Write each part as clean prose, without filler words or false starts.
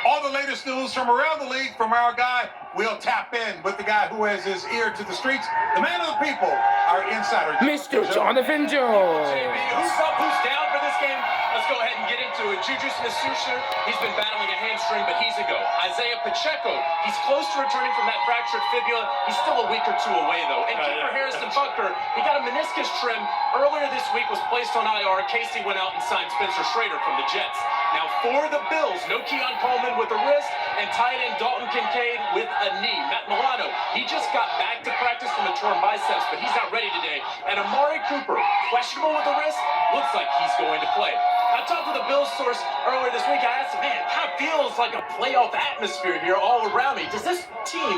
All the latest news from around the league from our guy. We'll tap in with the guy who has his ear to the streets, the man of the people, our insider, Mr. Jonathan Jones. JB, who's up, who's down for this game? Let's go ahead and get into it. Juju Smith-Schuster, he's been battling a hamstring, but he's a go. Isaiah Pacheco, he's close to returning from that fractured fibula. He's still a week or two away, though. And keeper Harrison Butker, he got a meniscus trim earlier this week, was placed on IR. Casey went out and signed Spencer Schrader from the Jets. Now, for the Bills, no Keon Coleman with a wrist, and tight end Dalton Kincaid with a knee. Matt Milano, he just got back to practice from a torn biceps, but he's not ready today. And Amari Cooper, questionable with the wrist, looks like he's going to play. I talked with a Bills source earlier this week. I asked him, man, it kind of feels like a playoff atmosphere here all around me. Does this team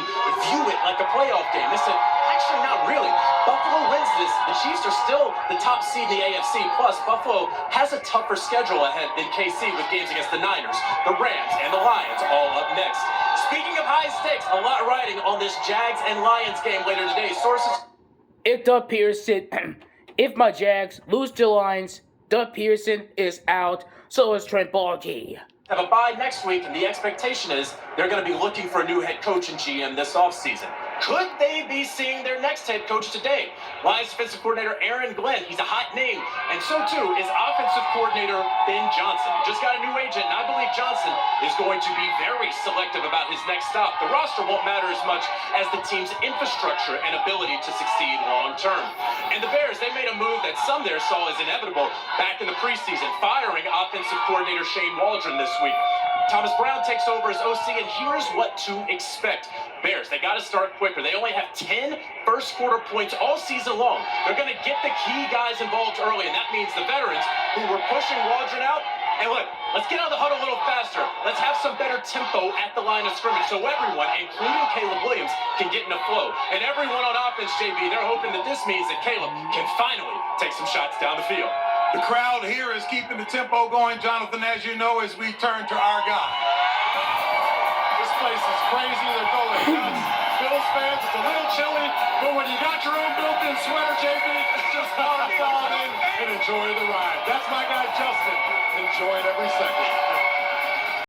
view it like a playoff game? They said, actually, not really. Buffalo wins this. The Chiefs are still the top seed in the AFC. Plus, Buffalo has a tougher schedule ahead than KC with games against the Niners, the Rams, and the Lions all up next. Speaking of high stakes, a lot riding on this Jags and Lions game later today. Sources... If Doug Pearson, if my Jags lose to the Lions, Doug Pearson is out, so is Trent Baalke. Have a bye next week, and the expectation is they're going to be looking for a new head coach and GM this offseason. Could they be seeing their next head coach today? Lions defensive coordinator Aaron Glenn, he's a hot name, and so too is offensive coordinator Ben Johnson. Just got a new agent, and I believe Johnson is going to be very selective about his next stop. The roster won't matter as much as the team's infrastructure and ability to succeed long term. And the Bears, they made a move that some there saw as inevitable back in the preseason, firing offensive coordinator Shane Waldron this week. Thomas Brown takes over as OC, and here's what to expect. Bears, they got to start quicker. They only have 10 first-quarter points all season long. They're going to get the key guys involved early, and that means the veterans who were pushing Waldron out. And look, let's get out of the huddle a little faster. Let's have some better tempo at the line of scrimmage so everyone, including Caleb Williams, can get in a flow. And everyone on offense, JB, they're hoping that this means that Caleb can finally take some shots down the field. The crowd here is keeping the tempo going, Jonathan, as you know, as we turn to our guy. This place is crazy. They're going nuts. Bills fans, it's a little chilly, but when you got your own built-in sweater, JB, it's just hard to dial in and enjoy the ride. That's my guy, Justin. Enjoy it every second.